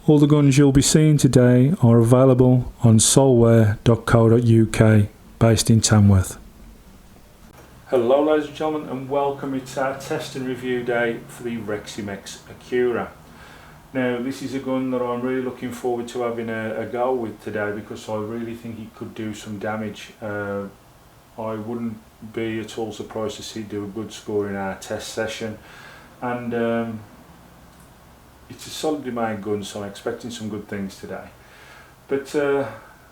All the guns you'll be seeing today are available on solware.co.uk, based in Tamworth. Hello ladies and gentlemen, and welcome. It's our test and review day for the Reximex Accura. Now this is a gun that I'm really looking forward to having a go with today, because I really think it could do some damage. I wouldn't be at all surprised to see it do a good score in our test session, and it's a solidly made gun, so I'm expecting some good things today. But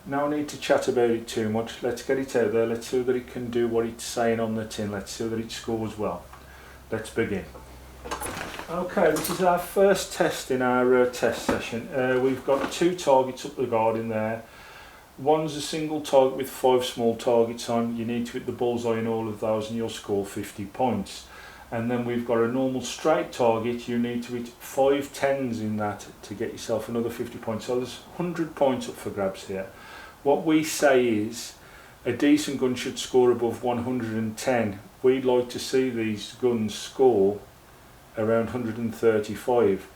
no need to chat about it too much. Let's get it out there. Let's see that it can do what it's saying on the tin. Let's see that it scores well. Let's begin. Okay, this is our first test in our test session. We've got 2 targets up the guard in there. One's a single target with 5 small targets on. You need to hit the bullseye in all of those and you'll score 50 points. And then we've got a normal straight target. You need to hit 5 10s in that to get yourself another 50 points. So there's 100 points up for grabs here. What we say is a decent gun should score above 110. We'd like to see these guns score around 135.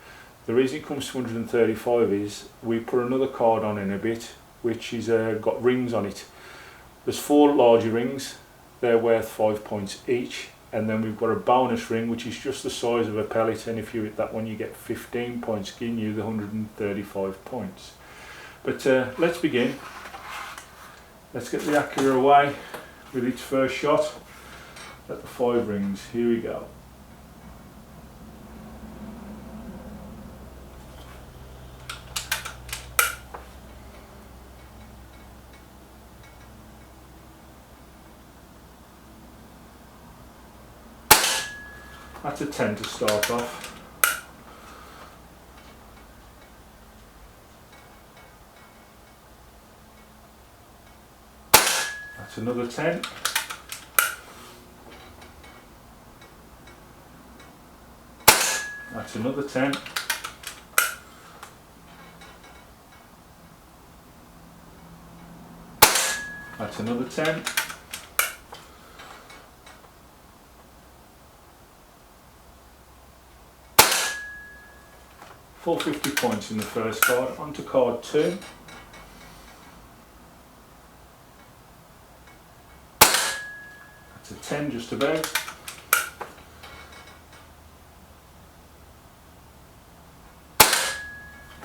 The reason it comes to 135 is we put another card on in a bit, which is got rings on it. There's 4 larger rings. They're worth 5 points each. And then we've got a bonus ring, which is just the size of a pellet, and if you hit that one you get 15 points, giving you the 135 points. But let's begin. Let's get the Accura away with its first shot at the 5 rings. Here we go. That's a 10 to start off. That's another 10. That's another 10. That's another 10. Full 50 points in the first card. On to card 2. That's a 10 just about.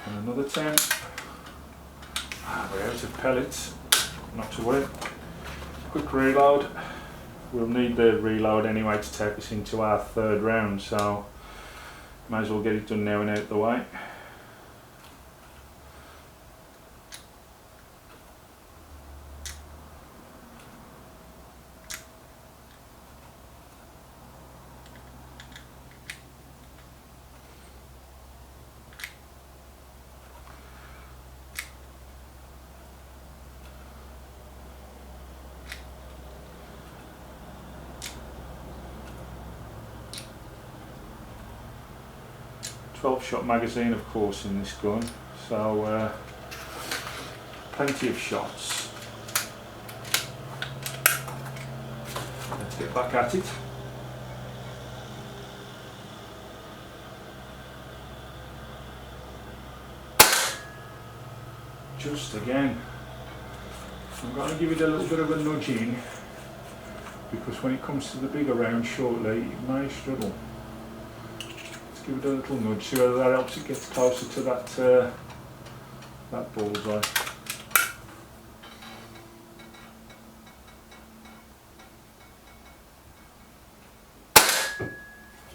And another 10. We're out of pellets. Not to worry. Quick reload. We'll need the reload anyway to take us into our 3rd round, so might as well get it done now and out the way. Shot magazine, of course, in this gun, so plenty of shots. Let's get back at it. Just again, I'm going to give it a little bit of a nudge in, because when it comes to the bigger round shortly, it may struggle. Give it a little nudge, see whether that helps it get closer to that that bullseye.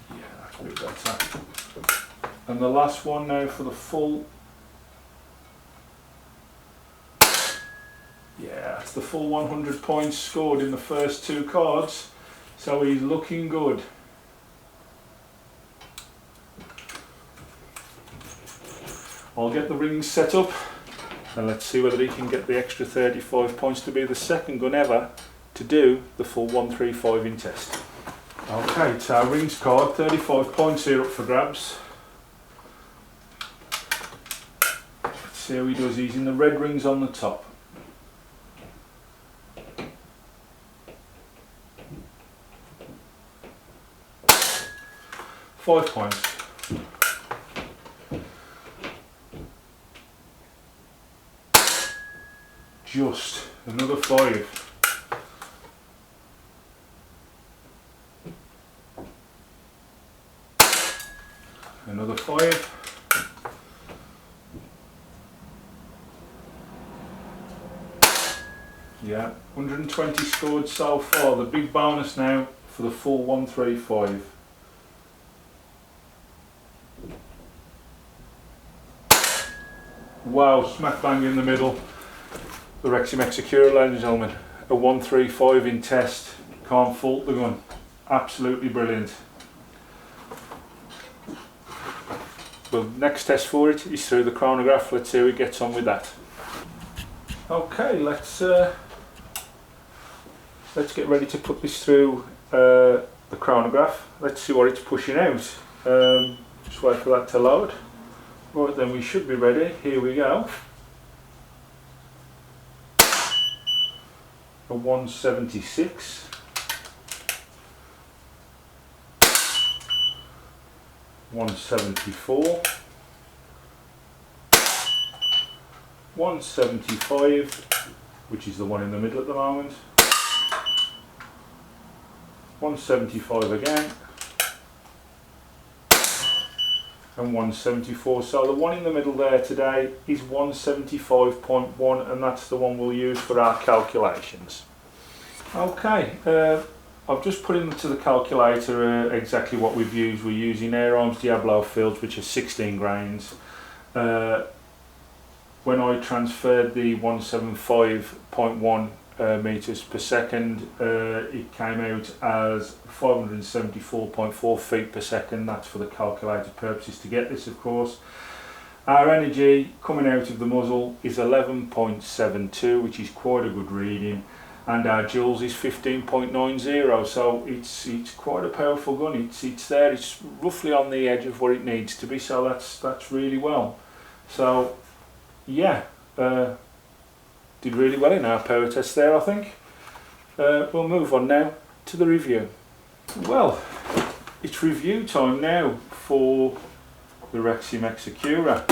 Yeah, that's a bit better. And the last one now for the full. Yeah, it's the full 100 points scored in the first 2 cards, so he's looking good. I'll get the rings set up and let's see whether he can get the extra 35 points to be the second gun ever to do the full 135 in test. Okay, it's our rings card, 35 points here up for grabs. Let's see how he does. He's in the red rings on the top. £5. just another 5. Another 5. Yeah, 120 scored so far. The big bonus now for the full 135. Wow, smack bang in the middle. The Reximex Accura, ladies and gentlemen. A 135 in test. Can't fault the gun. Absolutely brilliant. Well, next test for it is through the chronograph. Let's see how it gets on with that. Okay, let's get ready to put this through the chronograph. Let's see what it's pushing out. Just wait for that to load. Right, then we should be ready. Here we go. A 176. 174. 175, which is the one in the middle at the moment. 175 again. And 174. So the one in the middle there today is 175.1, and that's the one we'll use for our calculations. Okay, I've just put into the calculator exactly what we've used. We're using Air Arms Diablo fields, which are 16 grains. When I transferred the 175.1 meters per second, it came out as 574.4 feet per second. That's for the calculated purposes to get this, of course. Our energy coming out of the muzzle is 11.72, which is quite a good reading, and our joules is 15.90, so it's quite a powerful gun. It's there, it's roughly on the edge of where it needs to be, so that's really well. So yeah, did really well in our power test there, I think. We'll move on now to the review. Well, it's review time now for the Reximex Accura.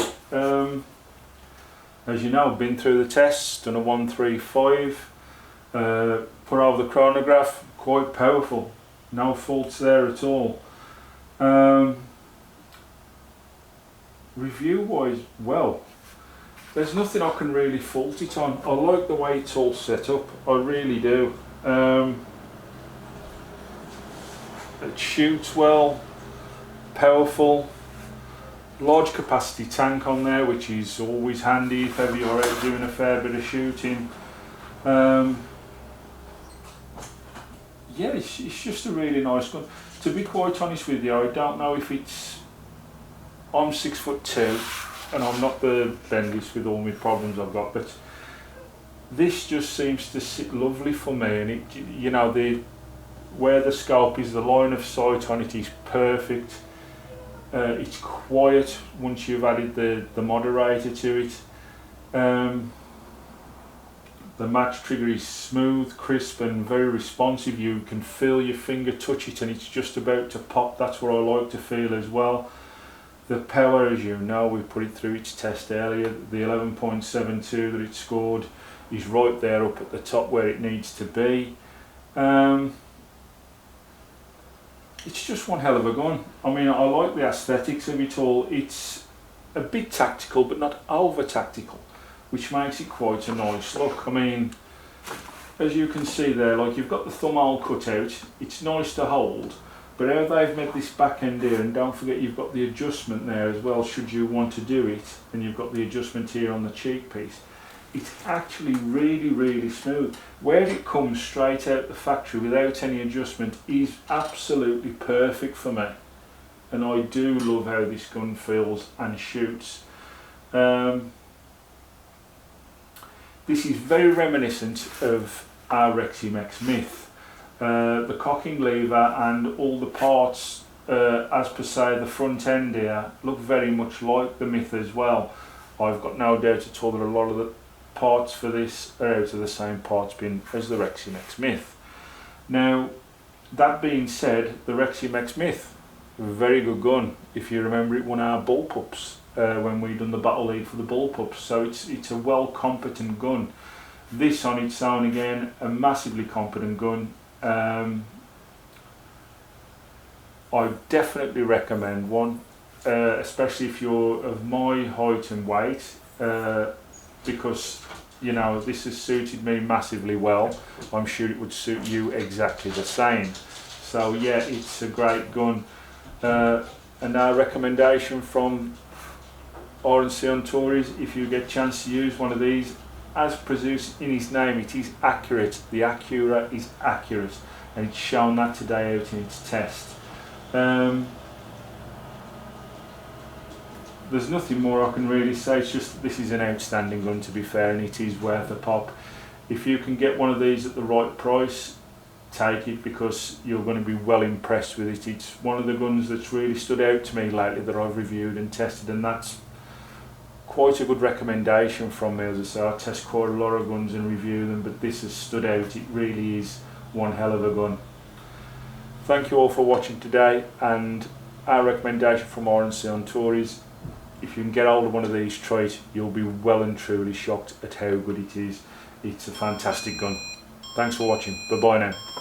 As you know, I've been through the tests, done a 135, put over the chronograph, quite powerful, no faults there at all. Review wise, well, there's nothing I can really fault it on. I like the way it's all set up, I really do. It shoots well, powerful, large capacity tank on there, which is always handy if ever you're out doing a fair bit of shooting. Yeah, it's just a really nice gun. To be quite honest with you, I don't know if it's... I'm 6'2", and I'm not the bendest with all my problems I've got, but this just seems to sit lovely for me, and it, you know, where the scope is, the line of sight on it is perfect. It's quiet once you've added the moderator to it. The match trigger is smooth, crisp and very responsive. You can feel your finger touch it and it's just about to pop. That's what I like to feel as well. The power, as you know, we put it through its test earlier. The 11.72 that it scored is right there up at the top where it needs to be. It's just one hell of a gun. I mean, I like the aesthetics of it all. It's a bit tactical but not over tactical, which makes it quite a nice look. I mean, as you can see there, like, you've got the thumb hole cut out. It's nice to hold, but how they've made this back end here, and don't forget you've got the adjustment there as well should you want to do it, and you've got the adjustment here on the cheek piece. It's actually really, really smooth. Where it comes straight out the factory without any adjustment is absolutely perfect for me, and I do love how this gun feels and shoots. This is very reminiscent of our Reximex Myth. The cocking lever and all the parts, as per se the front end here, look very much like the Myth as well. I've got no doubt at all that a lot of the parts for this are out of the same parts bin as the Reximex Myth. Now, that being said, the Reximex Myth, a very good gun. If you remember, it won our bullpups when we done the battle league for the bullpups, so it's a well competent gun. This on its own, again, a massively competent gun. I definitely recommend one, especially if you're of my height and weight, because you know this has suited me massively well. I'm sure it would suit you exactly the same. So yeah, it's a great gun. And our recommendation from R&C on Tour is, if you get a chance to use one of these, as produced in his name, it is accurate. The Accura is accurate, and it's shown that today out in its test. There's nothing more I can really say. It's just this is an outstanding gun, to be fair, and it is worth a pop. If you can get one of these at the right price, take it, because you're going to be well impressed with it. It's one of the guns that's really stood out to me lately that I've reviewed and tested, and that's quite a good recommendation from me. As I say, I test quite a lot of guns and review them, but this has stood out. It really is one hell of a gun. Thank you all for watching today, and our recommendation from R&C on Tour is, if you can get hold of one of these, try it. You'll be well and truly shocked at how good it is. It's a fantastic gun. Thanks for watching. Bye bye now.